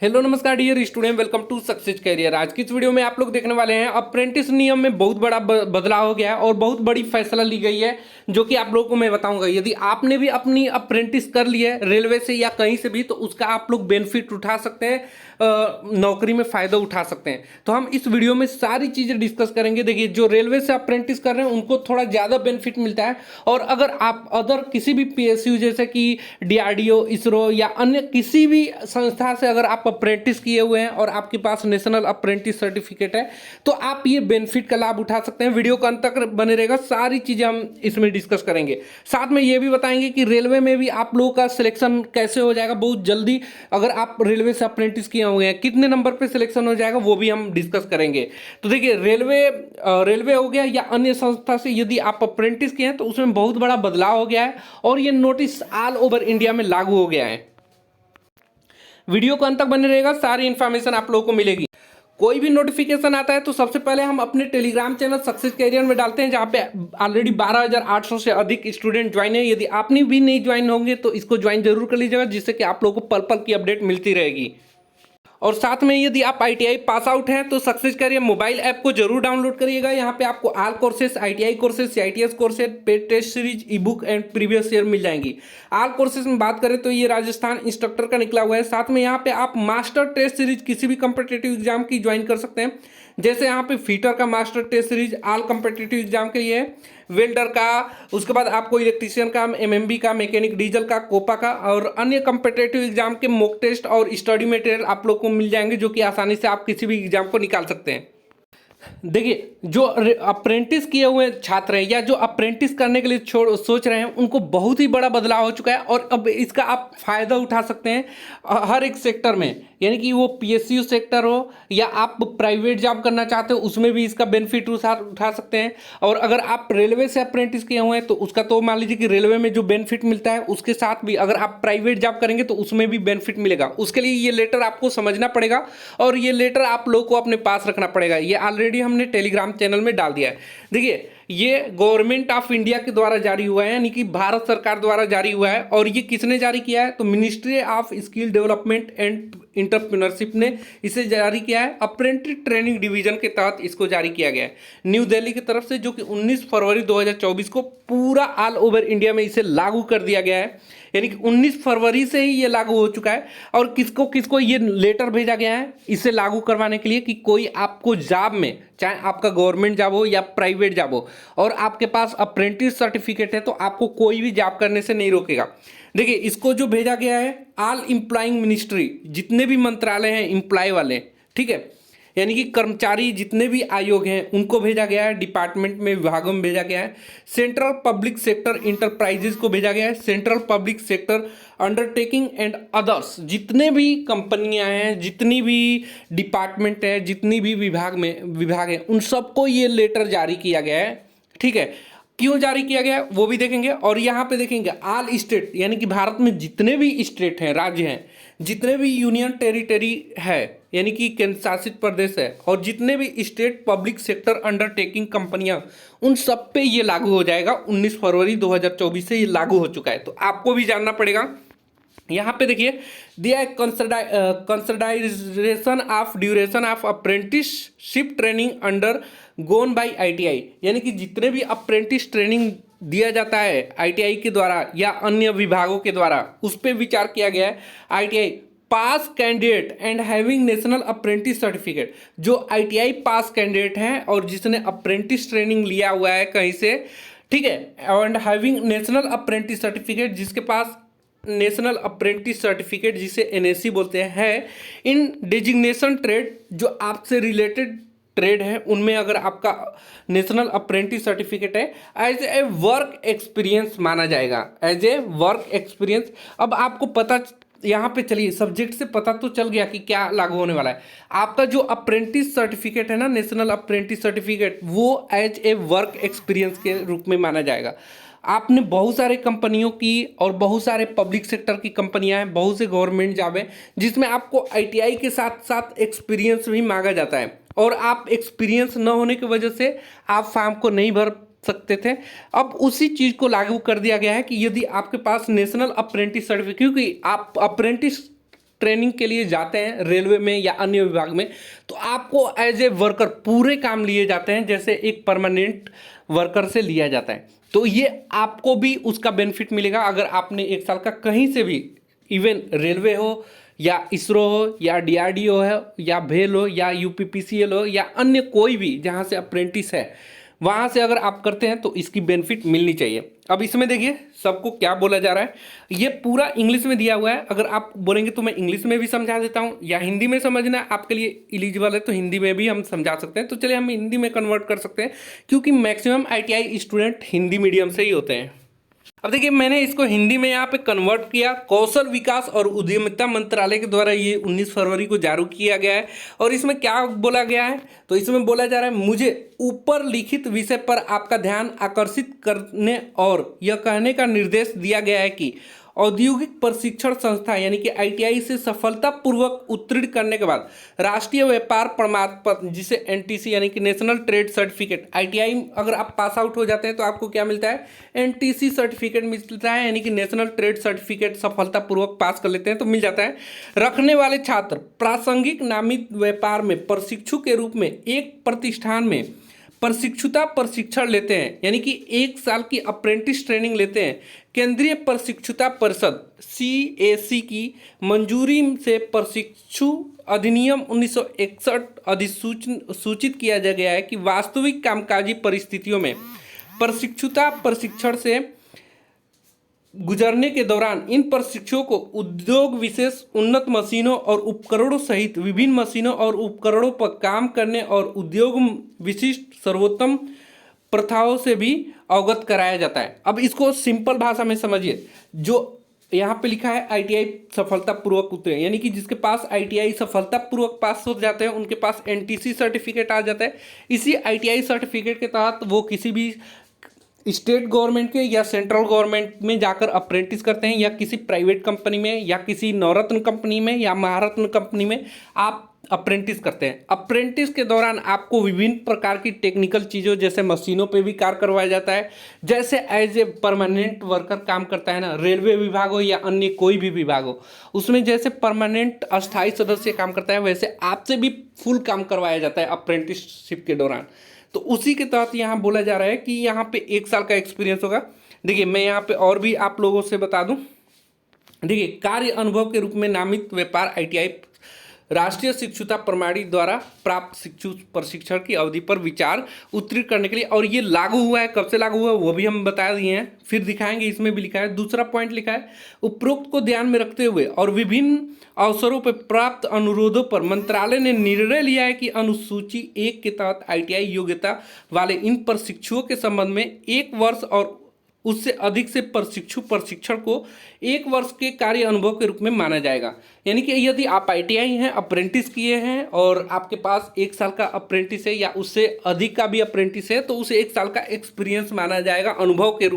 Hello नमस्कार dear student, welcome to success career. आज की इस वीडियो में आप लोग देखने वाले हैं अप्रेंटिस नियम में बहुत बड़ा बदलाव हो गया है और बहुत बड़ी फैसला ली गई है, जो कि आप लोगों को मैं बताऊंगा। यदि आपने भी अपनी अप्रेंटिस कर ली है रेलवे से या कहीं से भी, तो उसका आप लोग बेनिफिट उठा सकते हैं, नौकरी में फायदा उठा सकते हैं। तो हम इस वीडियो में सारी चीजें डिस्कस करेंगे। देखिए, जो रेलवे से अप्रेंटिस कर रहे हैं उनको थोड़ा ज्यादा बेनिफिट मिलता है, और अगर आप अदर किसी भी पीएसयू जैसे कि डीआरडीओ, इसरो या अन्य किसी भी संस्था से अगर आप अप्रेंटिस किए हुए हैं और आपके पास नेशनल अप्रेंटिस सर्टिफिकेट है, तो आप ये बेनिफिट का लाभ उठा सकते हैं। वीडियो का अंत तक बने रहेगा, सारी चीजें हम इसमें डिस्कस करेंगे। साथ में ये भी बताएंगे कि रेलवे में भी आप लोगों का सिलेक्शन कैसे हो जाएगा बहुत जल्दी। अगर आप रेलवे से अप्रेंटिस किए हुए हैं, कितने नंबर पे सिलेक्शन हो जाएगा वो भी हम डिस्कस करेंगे। तो देखिए, रेलवे हो गया या अन्य संस्था से यदि आप अप्रेंटिस किए हैं तो उसमें बहुत बड़ा बदलाव हो गया है, और ये नोटिस ऑल ओवर इंडिया में लागू हो गया है। वीडियो को अंत तक बने रहेगा, सारी इंफॉर्मेशन आप लोगों को मिलेगी। कोई भी नोटिफिकेशन आता है तो सबसे पहले हम अपने टेलीग्राम चैनल सक्सेस कैरियर में डालते हैं, जहां पे ऑलरेडी 12,800 से अधिक स्टूडेंट ज्वाइन है। यदि आपने भी नहीं ज्वाइन होंगे तो इसको ज्वाइन जरूर कर लीजिएगा, जिससे कि आप लोगों को पल पल की अपडेट मिलती रहेगी। और साथ में यदि आप आईटीआई पास आउट हैं तो सक्सेस करियर मोबाइल ऐप को जरूर डाउनलोड करिएगा। यहाँ पे आपको all courses, ITI courses, CITS courses, paid test series, e book and previous year मिल जाएंगी। ऑल कोर्सेस में बात करें तो ये राजस्थान इंस्ट्रक्टर का निकला हुआ है। साथ में यहाँ पे आप मास्टर टेस्ट सीरीज किसी भी कॉम्पिटेटिव एग्जाम की ज्वाइन कर सकते हैं, जैसे यहाँ पे फीटर का master test series all competitive exam के लिए है, वेल्डर का, उसके बाद आपको इलेक्ट्रीशियन का, एमएमबी का, मैकेनिक डीजल का, कोपा का, और अन्य कॉम्पिटेटिव एग्जाम के मॉक टेस्ट और स्टडी मटेरियल आप लोग को मिल जाएंगे, जो कि आसानी से आप किसी भी एग्जाम को निकाल सकते हैं। देखिए, जो अप्रेंटिस किए हुए छात्र हैं या जो अप्रेंटिस करने के लिए सोच रहे हैं, उनको बहुत ही बड़ा बदलाव हो चुका है, और अब इसका आप फायदा उठा सकते हैं हर एक सेक्टर में। यानी कि वो पीएसयू सेक्टर हो या आप प्राइवेट जॉब करना चाहते हो, उसमें भी इसका बेनिफिट उठा सकते हैं। और अगर आप रेलवे से अप्रेंटिस किए हुए हैं तो उसका तो मान लीजिए कि रेलवे में जो बेनिफिट मिलता है उसके साथ भी अगर आप प्राइवेट जॉब करेंगे तो उसमें भी बेनिफिट मिलेगा। उसके लिए ये लेटर आपको समझना पड़ेगा, और ये लेटर आप लोग को अपने पास रखना पड़ेगा। ये ऑलरेडी हमने टेलीग्राम चैनल में डाल दिया है। देखिए, ये गवर्नमेंट ऑफ इंडिया के द्वारा जारी हुआ है, यानी कि भारत सरकार द्वारा जारी हुआ है। और ये किसने जारी किया है? तो ministry of skill development and entrepreneurship ने इसे जारी किया है। अप्रेंटिस ट्रेनिंग डिवीजन के तहत इसको जारी किया गया है न्यू दिल्ली की तरफ से, जो कि 19 फरवरी 2024 को पूरा ऑल ओवर इंडिया में इसे लागू कर दिया गया है। यानी कि 19 फरवरी से ही ये लागू हो चुका है। और किसको किसको ये लेटर भेजा गया है इसे लागू करवाने के लिए? कि कोई आपको जॉब में, चाहे आपका गवर्नमेंट जॉब हो या प्राइवेट जॉब हो, और आपके पास अप्रेंटिस सर्टिफिकेट है, तो आपको कोई भी जॉब करने से नहीं रोकेगा। देखिए, इसको जो भेजा गया है ऑल एम्प्लॉइंग मिनिस्ट्री, जितने भी मंत्रालय हैं एम्प्लॉय वाले, ठीक है, यानी कि कर्मचारी जितने भी आयोग हैं उनको भेजा गया है, डिपार्टमेंट में, विभागों में भेजा गया है। सेंट्रल पब्लिक सेक्टर इंटरप्राइजेज को भेजा गया है। Central public sector undertaking and others, जितने भी कंपनियां हैं, जितनी भी डिपार्टमेंट है, जितनी भी विभाग हैं, उन सबको ये लेटर जारी किया गया है। ठीक है, क्यों जारी किया गया है वो भी देखेंगे। और यहाँ पे देखेंगे ऑल स्टेट, यानी कि भारत में जितने भी स्टेट हैं, राज्य हैं, जितने भी यूनियन टेरिटरी है, यानी कि केंद्र शासित प्रदेश है, और जितने भी स्टेट पब्लिक सेक्टर अंडरटेकिंग कंपनियां, उन सब पे ये लागू हो जाएगा। 19 फरवरी 2024 से ये लागू हो चुका है, तो आपको भी जानना पड़ेगा। यहाँ पे देखिए दिया है consideration of duration of apprenticeship training undergone by ITI, यानी कि जितने भी अप्रेंटिस ट्रेनिंग दिया जाता है आईटीआई के द्वारा या अन्य विभागों के द्वारा, उस पर विचार किया गया है। ITI pass candidate and having national apprentice certificate, जो आईटीआई पास कैंडिडेट हैं और जिसने अप्रेंटिस ट्रेनिंग लिया हुआ है कहीं से, ठीक है, and having national apprentice certificate, जिसके पास नेशनल अप्रेंटिस सर्टिफिकेट, जिसे एनएसी बोलते हैं, इन डेजिग्नेशन ट्रेड, जो आपसे रिलेटेड ट्रेड है उनमें अगर आपका नेशनल अप्रेंटिस सर्टिफिकेट है, एज ए वर्क एक्सपीरियंस माना जाएगा, एज ए वर्क एक्सपीरियंस। अब आपको पता, यहाँ पे चलिए सब्जेक्ट से पता तो चल गया कि क्या लागू होने वाला है। आपका जो अप्रेंटिस सर्टिफिकेट है ना, नेशनल अप्रेंटिस सर्टिफिकेट, वो एज ए वर्क एक्सपीरियंस के रूप में माना जाएगा। आपने बहुत सारे कंपनियों की और बहुत सारे पब्लिक सेक्टर की कंपनियां हैं, बहुत से गवर्नमेंट जॉब है, जिसमें आपको आईटीआई के साथ साथ एक्सपीरियंस भी मांगा जाता है, और आप एक्सपीरियंस न होने की वजह से आप फॉर्म को नहीं भर सकते थे। अब उसी चीज को लागू कर दिया गया है कि यदि आपके पास नेशनल अप्रेंटिस सर्टिफिकेट, क्योंकि आप अप्रेंटिस ट्रेनिंग के लिए जाते हैं रेलवे में या अन्य विभाग में, तो आपको एज ए वर्कर पूरे काम लिए जाते हैं जैसे एक परमानेंट वर्कर से लिया जाता है। तो ये आपको भी उसका बेनिफिट मिलेगा अगर आपने 1 साल का कहीं से भी, इवन रेलवे हो या इसरो हो या डीआरडीओ है या भेल हो या यूपीपीसीएल हो या अन्य कोई भी जहाँ से अप्रेंटिस है, वहाँ से अगर आप करते हैं तो इसकी बेनिफिट मिलनी चाहिए। अब इसमें देखिए सबको क्या बोला जा रहा है, ये पूरा इंग्लिश में दिया हुआ है। अगर आप बोलेंगे तो मैं इंग्लिश में भी समझा देता हूँ, या हिंदी में समझना आपके लिए एलिजिबल है तो हिंदी में भी हम समझा सकते हैं। तो चलिए हम हिंदी में कन्वर्ट कर सकते हैं, क्योंकि maximum ITI student Hindi medium से ही होते हैं। अब देखिए मैंने इसको हिंदी में यहाँ पे कन्वर्ट किया। कौशल विकास और उद्यमिता मंत्रालय के द्वारा ये 19 फरवरी को जारी किया गया है। और इसमें क्या बोला गया है, तो इसमें बोला जा रहा है, मुझे ऊपर लिखित विषय पर आपका ध्यान आकर्षित करने और यह कहने का निर्देश दिया गया है कि औद्योगिक प्रशिक्षण संस्था यानी कि आईटीआई से सफलतापूर्वक उत्तीर्ण करने के बाद राष्ट्रीय व्यापार प्रमाण पत्र जिसे एनटीसी यानी कि नेशनल ट्रेड सर्टिफिकेट, आईटीआई अगर आप पास आउट हो जाते हैं तो आपको क्या मिलता है, एनटीसी सर्टिफिकेट मिलता है, यानी कि नेशनल ट्रेड सर्टिफिकेट सफलतापूर्वक पास कर लेते हैं तो मिल जाता है। रखने वाले छात्र प्रासंगिक नामित व्यापार में प्रशिक्षु के रूप में एक प्रतिष्ठान में प्रशिक्षुता प्रशिक्षण लेते हैं, यानी कि 1 साल की अप्रेंटिस ट्रेनिंग लेते हैं। केंद्रीय प्रशिक्षुता परिषद CAC की मंजूरी से प्रशिक्षु अधिनियम 1961 अधिसूचित किया गया है कि वास्तविक कामकाजी परिस्थितियों में प्रशिक्षुता प्रशिक्षण से गुजरने के दौरान इन प्रशिक्षुओं को उद्योग विशेष उन्नत मशीनों और उपकरणों सहित विभिन्न मशीनों और उपकरणों पर काम करने और उद्योग विशिष्ट सर्वोत्तम प्रथाओं से भी अवगत कराया जाता है। अब इसको सिंपल भाषा में समझिए, जो यहाँ पे लिखा है आईटीआई सफलतापूर्वक उत्तीर्ण, यानी कि जिसके पास आईटीआई सफलतापूर्वक पास हो जाते हैं उनके पास एनटीसी सर्टिफिकेट आ जाता है। इसी आईटीआई सर्टिफिकेट के तहत वो किसी भी स्टेट गवर्नमेंट के या सेंट्रल गवर्नमेंट में जाकर अप्रेंटिस करते हैं, या किसी प्राइवेट कंपनी में या किसी नवरत्न कंपनी में या महारत्न कंपनी में आप अप्रेंटिस करते हैं। अप्रेंटिस के दौरान आपको विभिन्न प्रकार की टेक्निकल चीज़ों जैसे मशीनों पे भी कार्य करवाया जाता है, जैसे एज ए परमानेंट वर्कर काम करता है ना, रेलवे विभाग हो या अन्य कोई भी विभाग हो, उसमें जैसे परमानेंट अस्थायी सदस्य काम करता है वैसे आपसे भी फुल काम करवाया जाता है अप्रेंटिसशिप के दौरान। तो उसी के तहत यहाँ बोला जा रहा है कि यहाँ पे 1 साल का एक्सपीरियंस होगा। देखिए मैं यहाँ पे और भी आप लोगों से बता दूं, देखिए कार्य अनुभव के रूप में नामित व्यापार आईटीआई राष्ट्रीय शिक्षुता प्रणाली द्वारा प्राप्त शिक्षु प्रशिक्षण की अवधि पर विचार उत्तीर्ण करने के लिए, और ये लागू हुआ है, कब से लागू हुआ है वो भी हम बता दिए हैं, फिर दिखाएंगे, इसमें भी लिखा है। दूसरा पॉइंट लिखा है, उपरोक्त को ध्यान में रखते हुए और विभिन्न अवसरों पर प्राप्त अनुरोधों पर मंत्रालय ने निर्णय लिया है कि अनुसूची 1 के तहत आईटीआई योग्यता वाले इन प्रशिक्षुओं के संबंध में 1 वर्ष और उससे अधिक से प्रशिक्षु प्रशिक्षण को 1 वर्ष के कार्य अनुभव के रूप में माना जाएगा। यानी कि यदि आप आईटीआई हैं, अप्रेंटिस किए हैं और आपके पास 1 साल का अप्रेंटिस है या उससे अधिक का भी अप्रेंटिस है, तो उसे 1 साल का एक्सपीरियंस माना जाएगा, अनुभव के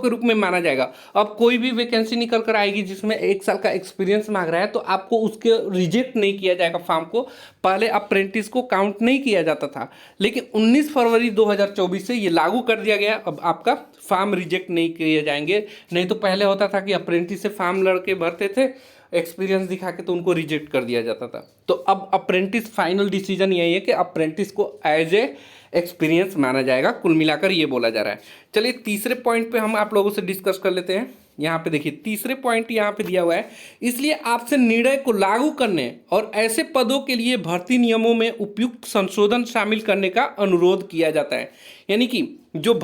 रूप में माना जाएगा। अब कोई भी वैकेंसी निकल कर आएगी जिसमें 1 साल का एक्सपीरियंस मांग रहा है तो आपको उसके रिजेक्ट नहीं किया जाएगा फॉर्म को। पहले अप्रेंटिस को काउंट नहीं किया जाता था, लेकिन 19 फरवरी 2024 से ये लागू कर दिया गया। अब आपका फॉर्म रिजेक्ट नहीं किए जाएंगे। नहीं तो पहले होता था कि अप्रेंटिस से फॉर्म लड़के भरते थे, एक्सपीरियंस दिखा के तो उनको रिजेक्ट कर दिया जाता था। तो अब अप्रेंटिस फाइनल डिसीजन यही है कि अप्रेंटिस को एज ए एक्सपीरियंस माना जाएगा। कुल मिलाकर ये बोला जा रहा है। चलिए तीसरे पॉइंट पे हम आप लोगों से डिस्कस कर लेते हैं। यहाँ पे देखिए तीसरे पॉइंट यहाँ पे दिया हुआ है, इसलिए आपसे निर्णय को लागू करने और ऐसे पदों के लिए भर्ती नियमों में उपयुक्त संशोधन शामिल करने का अनुरोध किया जाता है। यानी कि जो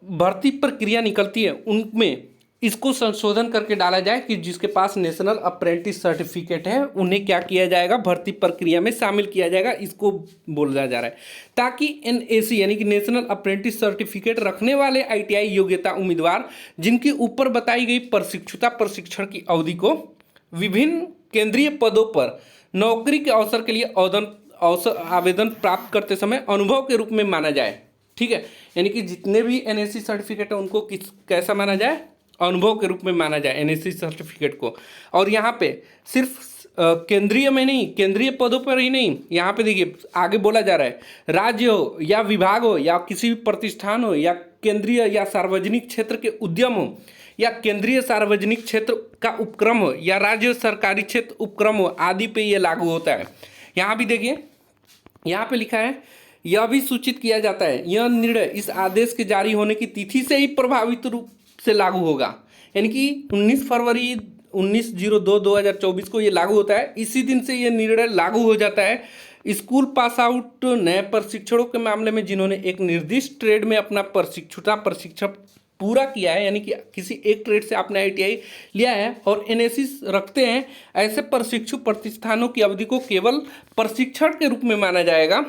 भर्ती प्रक्रिया निकलती है उनमें इसको संशोधन करके डाला जाए कि जिसके पास नेशनल अप्रेंटिस सर्टिफिकेट है उन्हें क्या किया जाएगा, भर्ती प्रक्रिया में शामिल किया जाएगा। इसको बोला जा रहा है ताकि NAC यानी कि नेशनल अप्रेंटिस सर्टिफिकेट रखने वाले आईटीआई योग्यता उम्मीदवार जिनकी ऊपर बताई गई प्रशिक्षुता प्रशिक्षण की अवधि को विभिन्न केंद्रीय पदों पर नौकरी के अवसर के लिए आवेदन प्राप्त करते समय अनुभव के रूप में माना जाए। ठीक है, यानी कि जितने भी NAC सर्टिफिकेट है उनको कैसा माना जाए, अनुभव के रूप में माना जाए NAC सर्टिफिकेट को। और यहाँ पे सिर्फ केंद्रीय में नहीं, केंद्रीय पदों पर ही नहीं, यहाँ पे देखिए आगे बोला जा रहा है, राज्य हो या विभाग हो या किसी भी प्रतिष्ठान हो या केंद्रीय या सार्वजनिक क्षेत्र के उद्यम हो या केंद्रीय सार्वजनिक क्षेत्र का उपक्रम हो या राज्य सरकारी क्षेत्र उपक्रम हो आदि पे ये लागू होता है। यहाँ भी देखिए, यहाँ पे लिखा है यह भी सूचित किया जाता है यह निर्णय इस आदेश के जारी होने की तिथि से ही प्रभावित रूप से लागू होगा, यानी कि 19 फरवरी 19/02/2024 को ये लागू होता है। इसी दिन से ये निर्णय लागू हो जाता है स्कूल पास आउट नए प्रशिक्षणों के मामले में जिन्होंने एक निर्दिष्ट ट्रेड में अपना प्रशिक्षण पूरा किया है, यानी कि किसी एक ट्रेड से आपने आईटीआई लिया है और एनएससी रखते हैं, ऐसे प्रशिक्षु प्रतिष्ठानों की अवधि को केवल प्रशिक्षण के रूप में माना जाएगा।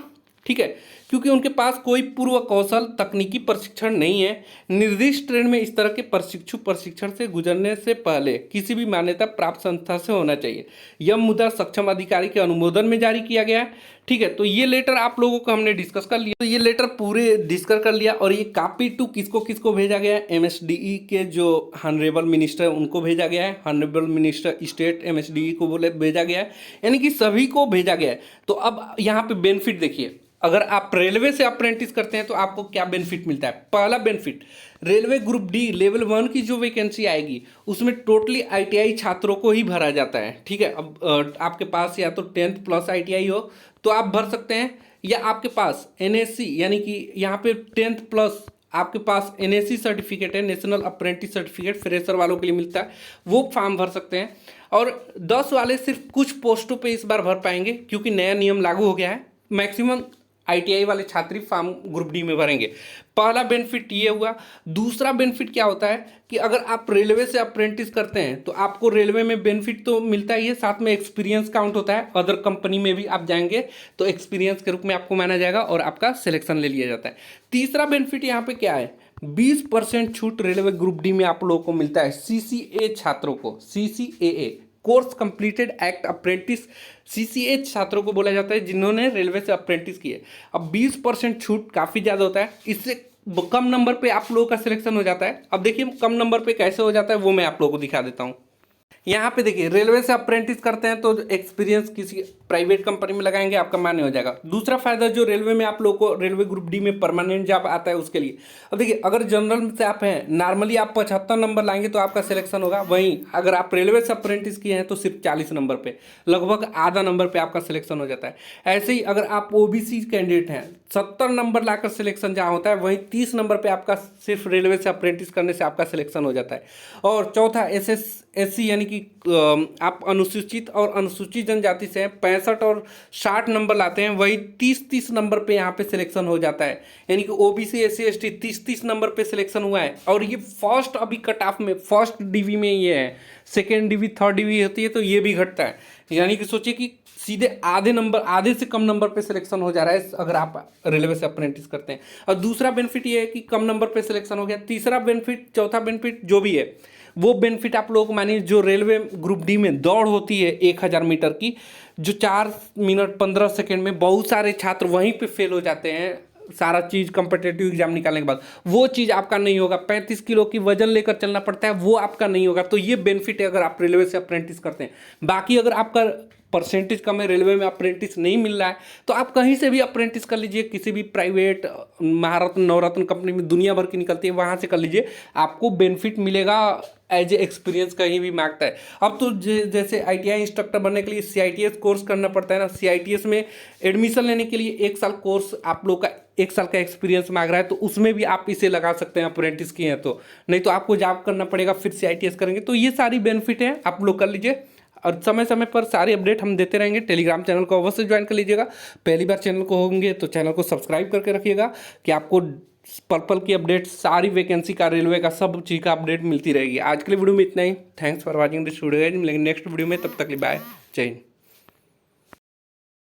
ठीक है, क्योंकि उनके पास कोई पूर्व कौशल तकनीकी प्रशिक्षण नहीं है। निर्दिष्ट ट्रेड में इस तरह के प्रशिक्षु प्रशिक्षण से गुजरने से पहले किसी भी मान्यता प्राप्त संस्था से होना चाहिए। यह मुद्दा सक्षम अधिकारी के अनुमोदन में जारी किया गया है। ठीक है, तो ये लेटर आप लोगों को हमने डिस्कस कर लिया, तो ये लेटर पूरे डिस्कस कर लिया और ये कॉपी टू किसको किसको भेजा गया है, एमएसडीई के जो हॉनरेबल मिनिस्टर उनको भेजा गया है, हॉनरेबल मिनिस्टर स्टेट एमएसडीई को बोले भेजा गया है, यानी कि सभी को भेजा गया है। तो अब यहाँ पे बेनिफिट देखिए, अगर आप रेलवे से अप्रेंटिस करते हैं तो आपको क्या बेनिफिट मिलता है। पहला benefit, railway group D level 1 की जो वैकेंसी आएगी उसमें टोटली आईटीआई छात्रों को ही भरा जाता है। ठीक है, अब आपके पास या तो 10th प्लस आईटीआई हो तो आप भर सकते हैं, या आपके पास एनएससी यानी कि यहाँ पे 10th प्लस आपके पास एनएससी सर्टिफिकेट है, नेशनल अप्रेंटिस सर्टिफिकेट फ्रेशर वालों के लिए मिलता है, वो फॉर्म भर सकते हैं। और 10 वाले सिर्फ कुछ पोस्टों पे इस बार भर पाएंगे क्योंकि नया नियम लागू हो गया है। मैक्सिमम आईटीआई वाले छात्र फॉर्म ग्रुप डी में भरेंगे। पहला बेनिफिट ये हुआ। दूसरा बेनिफिट क्या होता है कि अगर आप रेलवे से अप्रेंटिस करते हैं तो आपको रेलवे में बेनिफिट तो मिलता ही है, साथ में एक्सपीरियंस काउंट होता है। अदर कंपनी में भी आप जाएंगे तो एक्सपीरियंस के रूप में आपको माना जाएगा और आपका सिलेक्शन ले लिया जाता है। तीसरा बेनिफिट यहाँ पे क्या है, 20% छूट रेलवे ग्रुप डी में आप लोगों को मिलता है सीसीए छात्रों को। CCAA course completed act apprentice, CCA छात्रों को बोला जाता है जिन्होंने रेलवे से अप्रेंटिस किए। अब 20% छूट काफ़ी ज़्यादा होता है, इससे कम नंबर पे आप लोगों का सिलेक्शन हो जाता है। अब देखिए कम नंबर पे कैसे हो जाता है वो मैं आप लोगों को दिखा देता हूँ। यहाँ पे देखिए रेलवे से अप्रेंटिस करते हैं तो एक्सपीरियंस किसी प्राइवेट कंपनी में लगाएंगे, आपका मान्य हो जाएगा। दूसरा फायदा जो रेलवे में आप लोगों को रेलवे ग्रुप डी में परमानेंट जॉब आता है उसके लिए। अब देखिए अगर जनरल से आप हैं, नॉर्मली आप 75 नंबर लाएंगे तो आपका सिलेक्शन होगा, वहीं अगर आप रेलवे से अप्रेंटिस किए हैं तो सिर्फ 40 नंबर पे, लगभग आधा नंबर पे आपका सिलेक्शन हो जाता है। ऐसे ही अगर आप ओबीसी कैंडिडेट हैं, 70 नंबर लाकर सिलेक्शन जहाँ होता है वहीं 30 नंबर पे आपका सिर्फ रेलवे से अप्रेंटिस करने से आपका सिलेक्शन हो जाता है। और चौथा एससी यानी कि आप अनुसूचित और अनुसूचित जनजाति से 65 और 60 नंबर लाते हैं, वही 30 नंबर पे यहाँ पे सिलेक्शन हो जाता है। यानी कि ओबीसी एससी एसटी 30 नंबर पे सिलेक्शन हुआ है। और ये फर्स्ट अभी कट ऑफ में फर्स्ट डीवी में ये है, सेकेंड डीवी थर्ड डीवी होती है तो ये भी घटता है। यानी कि सोचिए कि सीधे आधे से कम नंबर पे सिलेक्शन हो जा रहा है अगर आप रेलवे से अप्रेंटिस करते हैं। और दूसरा बेनिफिट ये है कि कम नंबर पे सिलेक्शन हो गया। तीसरा बेनिफिट, चौथा बेनिफिट जो भी है वो बेनिफिट आप लोगों को मानिए, जो रेलवे ग्रुप डी में दौड़ होती है 1000 मीटर की, जो 4 मिनट 15 सेकेंड में बहुत सारे छात्र वहीं पे फेल हो जाते हैं सारा चीज़ कॉम्पिटिटिव एग्जाम निकालने के बाद, वो चीज़ आपका नहीं होगा। 35 किलो की वजन लेकर चलना पड़ता है, वो आपका नहीं होगा। तो ये बेनिफिट है अगर आप रेलवे से अप्रेंटिस करते हैं। बाकी अगर आपका परसेंटेज कम है, रेलवे में अप्रेंटिस नहीं मिल रहा है, तो आप कहीं से भी अप्रेंटिस कर लीजिए, किसी भी प्राइवेट महारत्न नवरत्न कंपनी में दुनिया भर की निकलती है वहाँ से कर लीजिए, आपको बेनिफिट मिलेगा एज ए एक्सपीरियंस कहीं भी मांगता है। अब तो जैसे आईटीआई इंस्ट्रक्टर बनने के लिए सीआईटीएस कोर्स करना पड़ता है ना, सीआईटीएस में एडमिशन लेने के लिए 1 साल कोर्स आप लोग का 1 साल का एक्सपीरियंस मांग रहा है, तो उसमें भी आप इसे लगा सकते हैं अप्रेंटिस किए हैं तो, नहीं तो आपको जॉब करना पड़ेगा फिर सीआईटीएस करेंगे। तो ये सारी बेनिफिट है, आप लोग कर लीजिए और समय समय पर सारे अपडेट हम देते रहेंगे। टेलीग्राम चैनल को अवश्य ज्वाइन कर लीजिएगा। पहली बार चैनल को होंगे तो चैनल को सब्सक्राइब करके रखिएगा कि आपको पर्पल की अपडेट, सारी वैकेंसी का, रेलवे का, सब चीज़ का अपडेट मिलती रहेगी। आज के लिए वीडियो में इतना ही। Thanks for watching this video. मिलेंगे नेक्स्ट वीडियो में, तब तक के लिए बाय, जय हिंद।